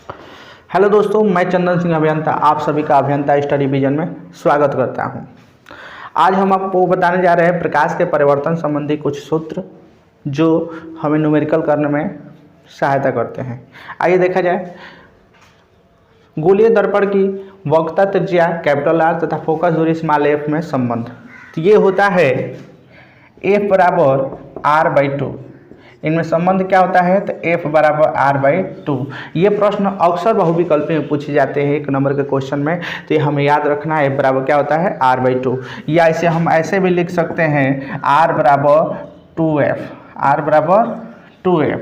Hello दोस्तों, मैं चंदन सिंह अभियंता आप सभी का अभियंता स्टडी विजन में स्वागत करता हूं। आज हम आपको बताने जा रहे हैं प्रकाश के परिवर्तन संबंधी कुछ सूत्र जो हमें न्यूमेरिकल करने में सहायता करते हैं। आइए देखा जाए। गोलीय दर्पण की वक्रता त्रिज्या कैपिटल आर तथा फोकस दूरी स्मॉल एफ में संबंध। तो ये होता है एफ बराबर आर बाई टू। इनमें संबंध क्या होता है? तो f बराबर आर बाई टू। ये प्रश्न अक्सर बहुविकल्पी में पूछे जाते हैं 1 नंबर के क्वेश्चन में। तो ये हमें याद रखना है, f बराबर क्या होता है? R by two. या इसे हम ऐसे भी लिख सकते हैं r बराबर 2f। r बराबर 2f।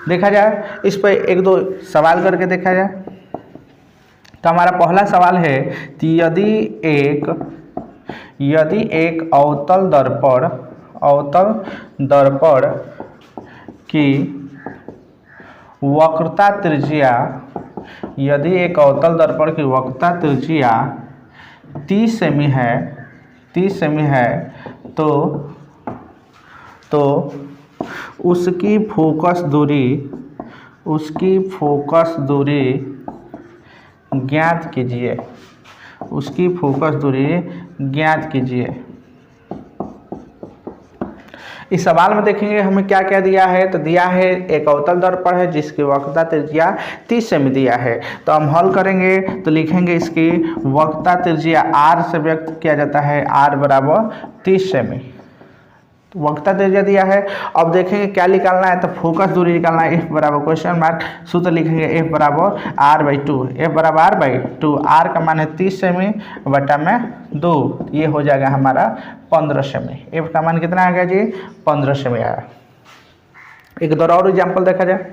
देखा जाए इस पर एक दो सवाल करके देखा जाए। तो हमारा पहला सवाल है कि यदि एक अवतल दर्पण की वक्रता त्रिज्या, यदि एक अवतल दर्पण की वक्रता त्रिज्या 30 सेमी है तो उसकी फोकस दूरी ज्ञात कीजिए। उसकी फोकस दूरी ज्ञात कीजिए। इस सवाल में देखेंगे हमें क्या क्या दिया है। तो दिया है एक अवतल दर्पण है जिसकी वक्रता त्रिज्या 30 सेमी दिया है। तो हम हल करेंगे तो लिखेंगे इसकी वक्रता त्रिज्या r से व्यक्त किया जाता है, r बराबर 30 सेमी। वक्रता त्रिज्या दिया है। अब देखेंगे क्या निकालना है। तो फोकस दूरी निकालना है, f बराबर क्वेश्चन मार्क। सूत्र लिखेंगे f बराबर r बाई टू। f बराबर r बाई टू। r का मान है 30 सेमी बटा में 2। ये हो जाएगा हमारा 15 सेमी। f का मान कितना आ गया जी? 15 सेमी आया। एक दो और एग्जाम्पल देखा जाए।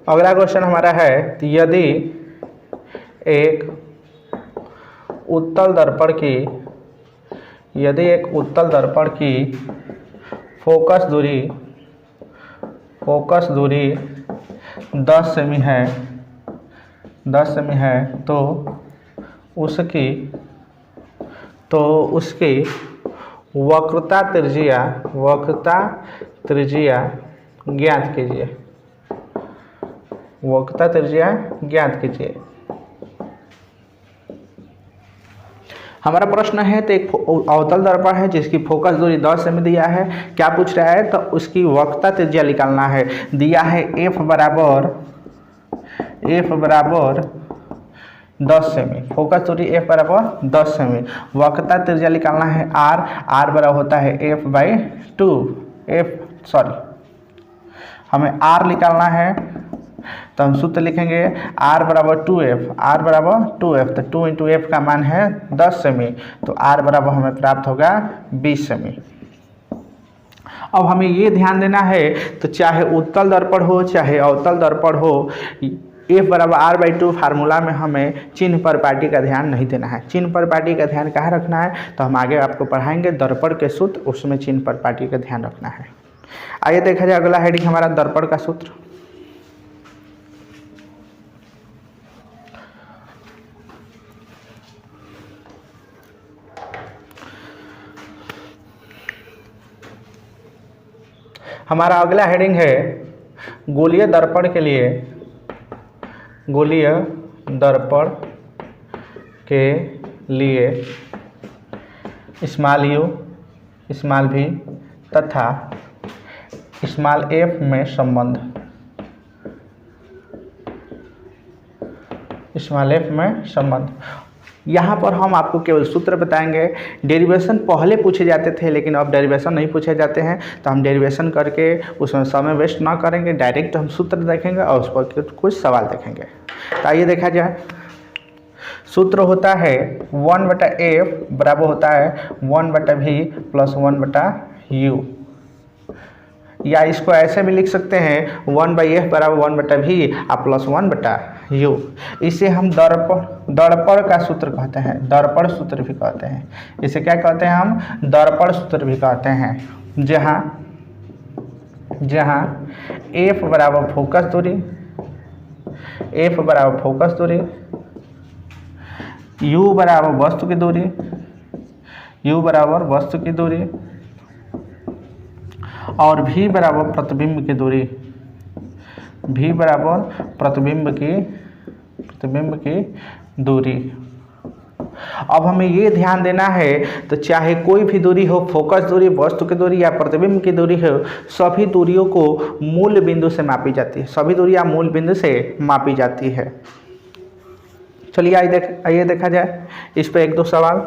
अगला क्वेश्चन हमारा है कि यदि एक उत्तल दर्पण की फोकस दूरी 10 सेमी है तो उसकी वक्रता त्रिज्या ज्ञात कीजिए। वक्रता त्रिज्या ज्ञात कीजिए। हमारा प्रश्न है तो एक अवतल दर्पण है जिसकी फोकस दूरी 10 सेमी दिया है। क्या पूछ रहा है? तो उसकी वक्रता त्रिज्या निकालना है। दिया है f बराबर 10 सेमी। फोकस दूरी f बराबर 10 सेमी। वक्रता त्रिज्या निकालना है r बराबर होता है f बाई टू। हमें r निकालना है तो हम सूत्र लिखेंगे r बराबर 2f। तो 2 इंटू एफ का मान है 10 सेमी। तो r बराबर हमें प्राप्त होगा 20 सेमी। अब हमें ये ध्यान देना है तो चाहे उत्तल दर्पण हो चाहे अवतल दर्पण हो, f बराबर r बाई टू फार्मूला में हमें चिन्ह पर पार्टी का ध्यान नहीं देना है। चिन्ह पर पार्टी का ध्यान कहाँ रखना है? तो हम आगे आपको पढ़ाएंगे दर्पण के सूत्र, उसमें चिन्ह पर पार्टी का ध्यान रखना है। आइए देखा जाए अगला हेडिंग हमारा दर्पण का सूत्र। हमारा अगला हेडिंग है गोलीय दर्पण के लिए स्मॉल u, स्मॉल v तथा स्मॉल f में संबंध। यहाँ पर हम आपको केवल सूत्र बताएंगे। डेरिवेशन पहले पूछे जाते थे लेकिन अब डेरिवेशन नहीं पूछे जाते हैं, तो हम डेरिवेशन करके उसमें समय वेस्ट ना करेंगे। डायरेक्ट हम सूत्र देखेंगे और उस पर कुछ सवाल देखेंगे। तो आइए देखा जाए। सूत्र होता है 1/f बराबर होता है 1/v प्लस 1/u। या इसको ऐसे भी लिख सकते हैं 1/f बराबर 1/v और प्लस 1/u। इसे हम दर्पण का सूत्र कहते हैं, दर्पण सूत्र भी कहते हैं। इसे क्या कहते हैं? हम दर्पण सूत्र भी कहते हैं। जहाँ f बराबर फोकस दूरी एफ बराबर फोकस दूरी, यू बराबर वस्तु की दूरी, यू बराबर वस्तु की दूरी, और भी बराबर प्रतिबिंब की दूरी, भी बराबर प्रतिबिंब की दूरी। अब हमें ये ध्यान देना है, तो चाहे कोई भी दूरी हो, फोकस दूरी, वस्तु की दूरी या प्रतिबिंब की दूरी हो, सभी दूरियों को मूल बिंदु से मापी जाती है, सभी दूरियां मूल बिंदु से मापी जाती है। चलिए आइए देखा जाए इस पे एक दो सवाल।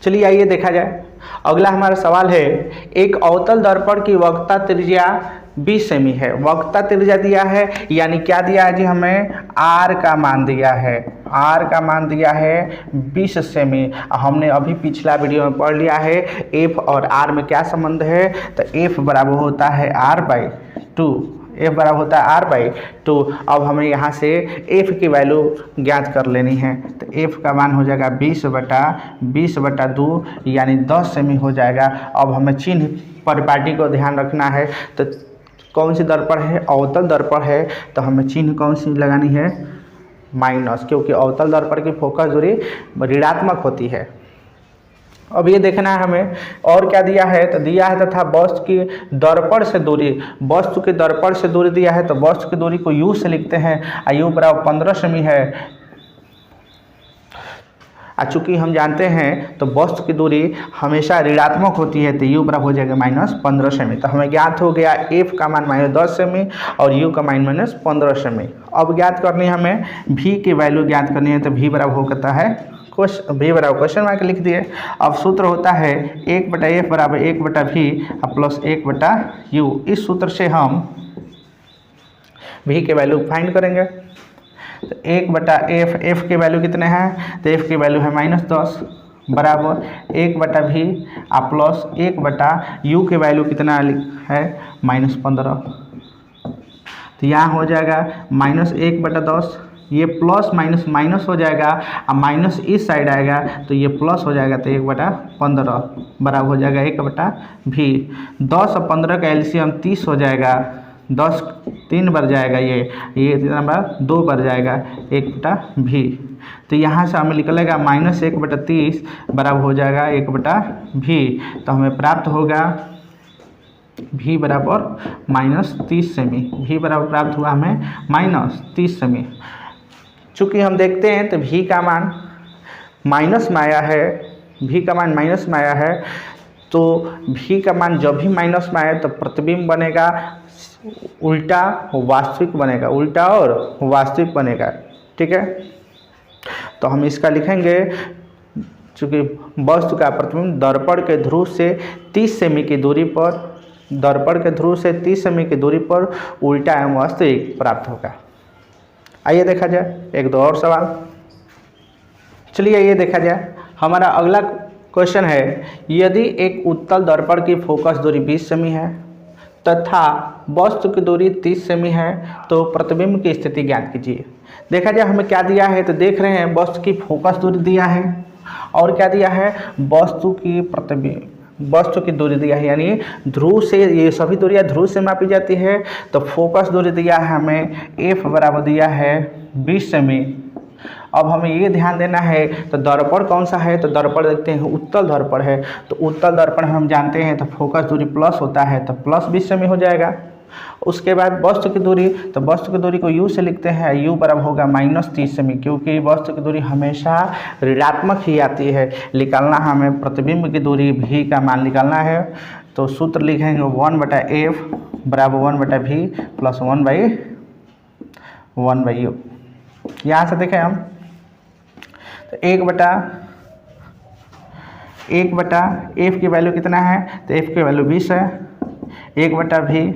चलिए आइए देखा जाए। अगला हमारा सवाल है, एक अवतल दर्पण की वक्रता त्रिज्या 20 सेमी है। वक्रता त्रिज्या दिया है, यानी क्या दिया है जी, हमें आर का मान दिया है, आर का मान दिया है 20 सेमी। हमने अभी पिछला वीडियो में पढ़ लिया है एफ और आर में क्या संबंध है, तो एफ बराबर होता है r/2, एफ बराबर होता है r/2। अब हमें यहाँ से एफ की वैल्यू ज्ञात कर लेनी है, तो एफ का मान हो जाएगा 20/2 यानी 10 सेमी हो जाएगा। अब हमें चिन्ह परिपाटी को ध्यान रखना है, तो कौन सी दर्पण है, अवतल दर्पण है, तो हमें चिन्ह कौन सी लगानी है, माइनस, क्योंकि अवतल दर्पण की फोकस दूरी ऋणात्मक होती है। अब ये देखना है हमें और क्या दिया है, तो दिया है तथा वस्तु की दर्पण से दूरी, वस्तु के दर्पण से दूरी दिया है, तो वस्तु की दूरी को u से लिखते हैं, u बराबर 15 सेमी है। चूँकि हम जानते हैं तो वस्तु की दूरी हमेशा ऋणात्मक होती है, तो u बराबर हो जाएगा -15 सेमी। तो हमें ज्ञात हो गया f का मान -10 सेमी और u का मान -15 सेमी। अब ज्ञात करनी है हमें v की वैल्यू ज्ञात करनी है, तो v बराबर होता है v बराबर क्वेश्चन मार्क लिख दिए। अब सूत्र होता है 1/f बराबर 1/v प्लस 1/u। इस सूत्र से हम v के वैल्यू फाइंड करेंगे, तो 1/f, f के वैल्यू कितने हैं, तो f की वैल्यू है -10 बराबर 1/v प्लस 1/u के वैल्यू कितना है -15। तो यहाँ हो जाएगा -1/10, ये प्लस माइनस माइनस हो जाएगा, अब माइनस इस साइड आएगा तो ये प्लस हो जाएगा, तो 1/15 बराबर हो जाएगा 1/v। 10 और 15 का एलसीएम 30 हो जाएगा, 10 3 बार जाएगा, ये कितना बार 2 बार जाएगा, 1/v। तो यहाँ से हमें निकलेगा -1/30 बराबर हो जाएगा 1/v। तो हमें प्राप्त होगा v बराबर -30 सेमी, v बराबर प्राप्त हुआ हमें -30 सेमी। चूँकि हम देखते हैं तो v का मान माइनस में आया है, v का मान माइनस में आया है, तो v का मान जब भी माइनस में आए तो प्रतिबिंब बनेगा उल्टा वास्तविक बनेगा, उल्टा और वास्तविक बनेगा, ठीक है। तो हम इसका लिखेंगे, चूँकि वस्तु का प्रतिबिंब दर्पण के ध्रुव से 30 सेमी की दूरी पर, दर्पण के ध्रुव से 30 सेमी की दूरी पर उल्टा एवं वास्तविक प्राप्त होगा। आइए देखा जाए एक दो और सवाल। चलिए ये देखा जाए, हमारा अगला क्वेश्चन है, यदि एक उत्तल दर्पण की फोकस दूरी 20 सेमी है तथा वस्तु की दूरी 30 सेमी है, तो प्रतिबिंब की स्थिति ज्ञात कीजिए। देखा जाए हमें क्या दिया है, तो देख रहे हैं वस्तु की फोकस दूरी दिया है और क्या दिया है, वस्तु की प्रतिबिंब, वस्तु की दूरी दिया है, यानी ध्रुव से, ये सभी दूरियां ध्रुव से मापी जाती है। तो फोकस दूरी दिया है हमें f बराबर दिया है 20 सेमी। अब हमें ये ध्यान देना है, तो दर्पण कौन सा है, तो दर्पण देखते हैं उत्तल दर्पण है, तो उत्तल दर्पण हम जानते हैं तो फोकस दूरी प्लस होता है, तो प्लस 20 सेमी हो जाएगा। उसके बाद वस्तु की दूरी, तो वस्तु की दूरी को u से लिखते हैं, u बराबर होगा -30 सेमी, क्योंकि वस्तु की दूरी हमेशा ऋणात्मक ही आती है। निकालना हमें प्रतिबिंब की दूरी v का मान निकालना है, तो सूत्र लिखेंगे 1/f बराबर 1/v प्लस 1/u। यहाँ से देखें हम, तो 1/f की वैल्यू कितना है, तो f की वैल्यू 20 है, 1/v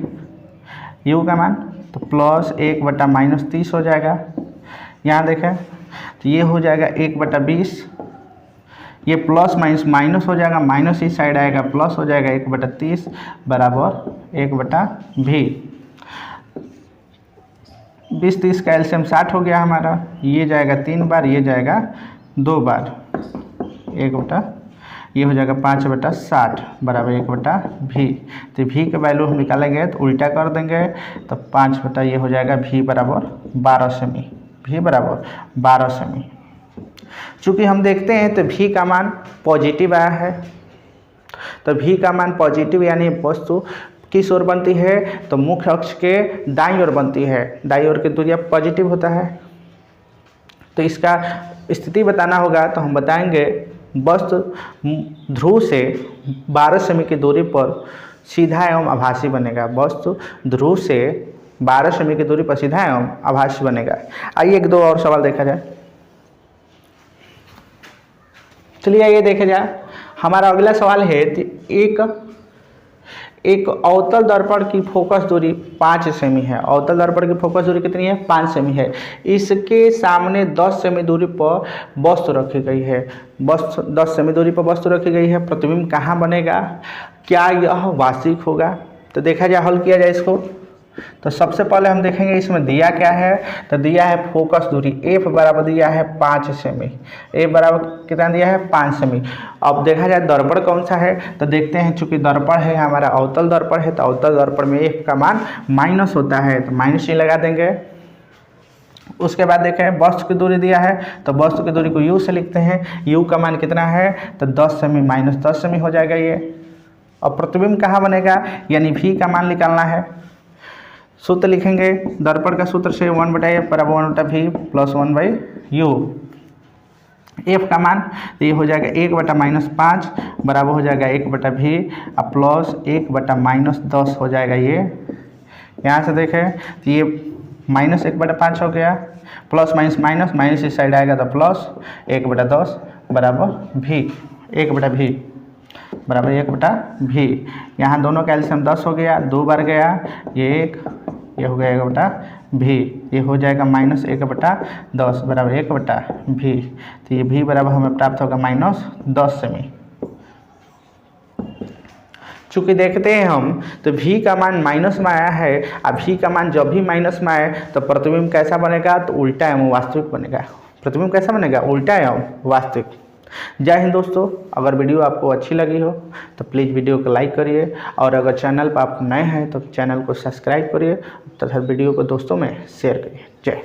u का मान, तो प्लस 1/-30 हो जाएगा। यहाँ देखें तो ये हो जाएगा 1/20, ये प्लस माइनस माइनस हो जाएगा, माइनस इस साइड आएगा, प्लस हो जाएगा 1/30 बराबर 1/v। 20-30 का एलसीएम 60 हो गया हमारा, ये जाएगा 3 बार, ये जाएगा 2 बार, ये हो जाएगा 5/60 बराबर 1/v। तो v का वैल्यू हम निकालेंगे तो उल्टा कर देंगे, तो 5 ये हो जाएगा v बराबर 12 सेमी, v बराबर 12 सेमी। चूँकि हम देखते हैं तो v का मान पॉजिटिव आया है, तो v का मान पॉजिटिव यानी वस्तु किस ओर बनती है, तो मुख्य अक्ष के दाईं ओर बनती है, दाईं ओर की दूरी पॉजिटिव होता है। तो इसका स्थिति बताना होगा तो हम बताएंगे वस्तु ध्रुव से 12 सेमी की दूरी पर सीधा एवं आभासी बनेगा, वस्तु ध्रुव से 12 सेमी की दूरी पर सीधा एवं आभासी बनेगा। आइए एक दो और सवाल देखा जाए। चलिए आइए देखा जाए, हमारा अगला सवाल है एक अवतल दर्पण की फोकस दूरी 5 सेमी है। अवतल दर्पण की फोकस दूरी कितनी है, 5 सेमी है। इसके सामने 10 सेमी दूरी पर वस्तु रखी गई है, 10 सेमी दूरी पर वस्तु रखी गई है। प्रतिबिंब कहाँ बनेगा, क्या यह वास्तविक होगा? तो देखा जाए, हल किया जाए इसको। तो सबसे पहले हम देखेंगे इसमें दिया क्या है, तो दिया है फोकस दूरी f बराबर दिया है 5 सेमी, a बराबर कितना दिया है 5 सेमी। अब देखा जाए दर्पण कौन सा है, तो देखते हैं, चूंकि दर्पण है हमारा अवतल दर्पण है, तो अवतल दर्पण में f का मान माइनस होता है, तो माइनस ही लगा देंगे। उसके बाद देखें वस्तु की दूरी दिया है, तो वस्तु की दूरी को u से लिखते हैं, u का मान कितना है, तो 10 सेमी माइनस 10 सेमी हो जाएगा ये। अब प्रतिबिंब कहाँ बनेगा, यानी v का मान निकालना है। सूत्र लिखेंगे, दर्पण का सूत्र से 1/f बराबर 1/v प्लस 1/u। f का मान तो ये हो जाएगा 1/-5 बराबर हो जाएगा 1/v और प्लस 1/-10 हो जाएगा ये। यहाँ से देखें तो ये -1/5 हो गया, प्लस माइनस माइनस माइनस इस साइड आएगा तो प्लस 1/10 बराबर v, 1/v बराबर 1/v। यहाँ दोनों का एलसीएम 10 हो गया, 2 बार गया, ये 1, ये हो गया 1/v, ये हो जाएगा -1/10 बराबर 1/v। तो ये v बराबर हमें प्राप्त होगा -10 सेमी। चूँकि देखते हैं हम तो v का मान माइनस में आया है, अब v का मान जब भी माइनस में आए तो प्रतिबिंब कैसा बनेगा, तो उल्टा एवं वास्तविक बनेगा। प्रतिबिंब कैसा बनेगा, उल्टा एवं वास्तविक। जय हिंद दोस्तों, अगर वीडियो आपको अच्छी लगी हो तो प्लीज़ वीडियो को लाइक करिए, और अगर चैनल पर आप नए हैं तो चैनल को सब्सक्राइब करिए तथा वीडियो को दोस्तों में शेयर करिए। जय।